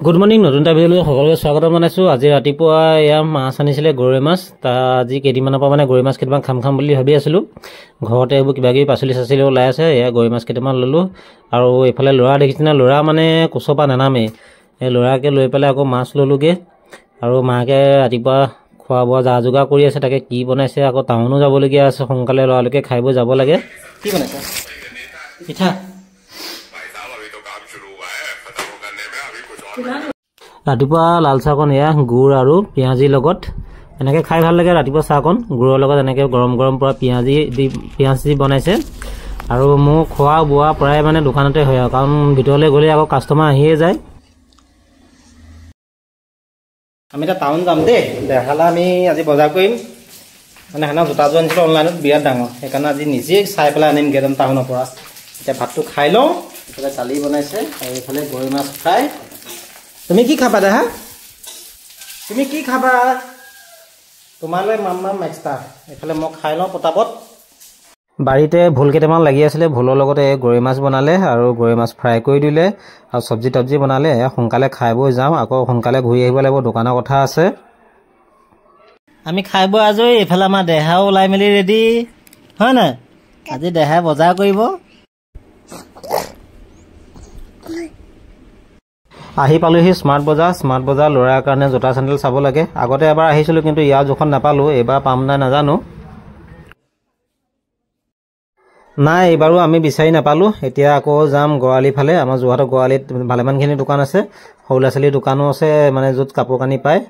Good morning নতুন এটা ভিডিঅ'লৈ সকলোকে স্বাগতম জনাইছো। আজি ৰাতিপুৱা এয়া মাছ আনিছিলে গৰৈ মাছ। আজি কেইদিনমানৰ পৰা মানে গৰৈ মাছ কেইটামান খাম বুলি ভাবি আছিলোঁ। ঘৰতে এইবোৰ কিবা কিবি পাচলি চাচলি ওলাই আছে। এয়া গৰৈ মাছ কেইটামান ল'লোঁ। আৰু এইফালে ল'ৰা দেখিছেনে, ল'ৰা মানে কোচৰ পৰা নানামেই। এই ল'ৰাকে লৈ পেলাই আকৌ মাছ ল'লোগৈ। আৰু মাকে ৰাতিপুৱা খোৱা বোৱা যা যোগাৰ কৰি আছে, তাকে কি বনাইছে। আকৌ টাউনো যাবলগীয়া আছে, সোনকালে ল'ৰালৈকে খাই বৈ যাব লাগে। কি বনাইছে? পিঠা। ৰাতিপুৱা লাল চাহকণ এয়া গুড় আৰু পিঁয়াজীৰ লগত এনেকৈ খাই ভাল লাগে। ৰাতিপুৱা চাহকণ গুড়ৰ লগত এনেকৈ গৰম পৰা পিঁয়াজ দি বনাইছে। আৰু মোৰ খোৱা বোৱা প্ৰায় মানে দোকানতে হয় আৰু, কাৰণ ভিতৰলৈ গ'লে আকৌ কাষ্টমাৰ আহিয়ে যায়। আমি এতিয়া টাউন যাম দেই। দেখালে আমি আজি বজাৰ কৰিম। মানে সেনে জোতাযোৰ আনিছিলোঁ অনলাইনত, বিৰাট ডাঙৰ। সেইকাৰণে আজি নিজেই চাই পেলাই আনিমগৈ একদম টাউনৰ পৰা। এতিয়া ভাতটো খাই লওঁ। এইফালে দালি বনাইছে আৰু এইফালে গৰৈ মাছ ফ্ৰাই। তুমি কি খাবা দেহা? তুমি কি খাবা? তোমালৈ মাম এক্সট্ৰা। এইফালে মই খাই লওঁ পটাপট। বাৰীতে ভোল কেইটামান লাগি আছিলে, ভোলৰ লগতে গৰৈ মাছ বনালে আৰু গৰৈ মাছ ফ্ৰাই কৰি দিলে আৰু চব্জি তব্জি বনালে। সোনকালে খাই বৈ যাওঁ, আকৌ সোনকালে ঘূৰি আহিব লাগিব, দোকানৰ কথা আছে। আমি খাই বৈ আজৰি। এইফালে আমাৰ দেহাও ওলাই মেলি ৰেডি, হয় নাই? আজি দেহাই বজাৰ কৰিব। আহি পালোহি স্মাৰ্ট বজাৰ। ল'ৰাৰ কাৰণে জোতা চেণ্ডেল চাব লাগে। আগতে এবাৰ আহিছিলোঁ, কিন্তু ইয়াৰ জোখত নাপালোঁ। এইবাৰ পাম নাই নাজানো। নাই, এইবাৰো আমি বিচাৰি নাপালোঁ। এতিয়া আকৌ যাম গড়ালি ফালে। আমাৰ যোৰহাটৰ গড়ালিত ভালেমানখিনি দোকান আছে, সৰু ল'ৰা ছোৱালীৰ দোকানো আছে, মানে য'ত কাপোৰ কানি পায়।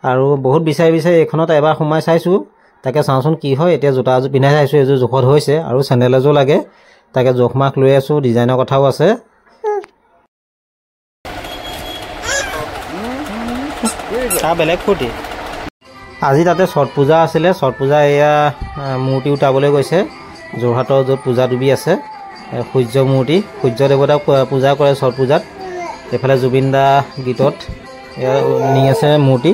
আৰু বহুত বিচাৰি এইখনত এবাৰ সোমাই চাইছোঁ। তাকে চাওঁচোন কি হয়। এতিয়া জোতা এযোৰ পিন্ধাই চাইছোঁ, এযোৰ জোখত হৈছে। আৰু চেণ্ডেল এযোৰ লাগে, তাকে জোখ মাখ লৈ আছোঁ। ডিজাইনৰ কথাও আছে। বেলেগ ফূৰ্তি। আজি তাতে ছট পূজা আছিলে। ছট পূজা এয়া মূৰ্তি উঠাবলৈ গৈছে যোৰহাটৰ, য'ত পূজা দুবি আছে। সূৰ্য মূৰ্তি, সূৰ্য দেৱতাক পূজা কৰে ছট পূজাত। এইফালে জুবিন দা গীতত এয়া নি আছে মূৰ্তি।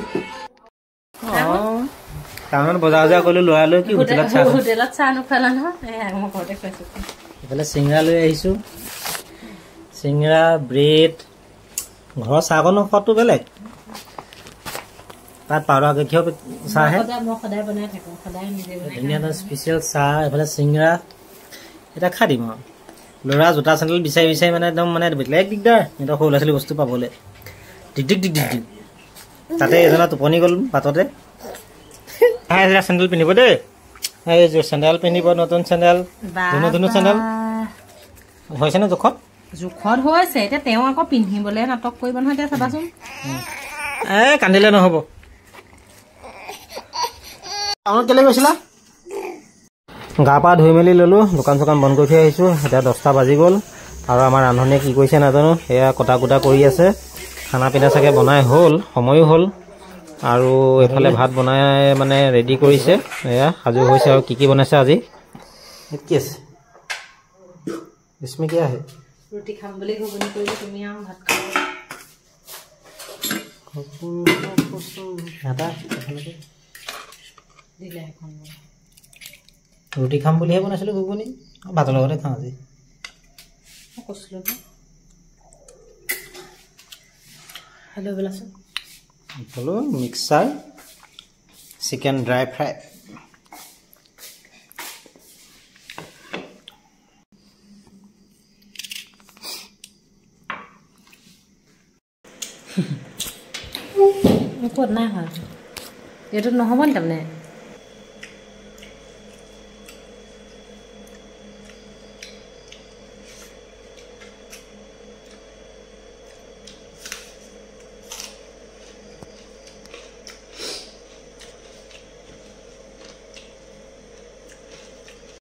টাউনত বজাৰ কৰিলোঁ ল'ৰালৈ। কি হোটেলত চাহ নোখোৱালা নহয়? এইফালে চিংৰা লৈ আহিছোঁ। চিংৰা, ব্ৰেড। ঘৰৰ চাহকণৰ সোৱাদটো বেলেগ। তাত পাউডাৰ গাখীৰ চাহে ধুনীয়া এটা স্পেচিয়েল চাহ। এইফালে চিংৰা। এতিয়া খাই দিম আৰু। ল'ৰা জোতা চেণ্ডেল বিচাৰি মানে একদম মানে বেলেগ দিগদাৰ। সিহঁতৰ সৰু ল'ৰা ছোৱালী বস্তু পাবলৈ দিগ। তাতে এজনৰ টোপনি গ'ল বাটতে। চেণ্ডেল পিন্ধিব দেই। এইযোৰ চেণ্ডেল পিন্ধিব, নতুন চেণ্ডেল, ধুনু চেণ্ডেল হৈছে নে জোখত? জোখত হৈছে। এতিয়া তেওঁ আকৌ পিন্ধিবলৈ নাটক কৰিব নহয়। এতিয়া চাবাচোন, কান্দিলে নহ'ব। টাউনত কেলৈ গৈছিলা? গা পা ধুই মেলি ল'লোঁ, দোকান চোকান বন্ধ কৰি থৈ আহিছোঁ। এতিয়া 10টা বাজি গ'ল। আৰু আমাৰ ৰান্ধনীয়ে কি কৰিছে নাজানো, এয়া কটা কুটা কৰি আছে। খানা পিনা চাগে বনাই হ'ল, সময়ো হ'ল। আৰু এইফালে ভাত বনাই মানে ৰেডি কৰিছে। এয়া সাজু হৈছে। আৰু কি বনাইছে আজি? কি আছে? इसमें क्या है? ৰুটি খাম বুলি ঘুগুনি কৰিলে, তুমি আৰু ভাত খাব। ৰুটি খাম বুলিহে বনাইছিলোঁ ঘুগুনি, ভাতৰ লগতে খাওঁ আজি। কৈছিলোঁ হেল্ল' বোলাচোন। Mixer chicken dry fry. ক'ত নাই হয় এইটোত নহ'ব নি তাৰমানে?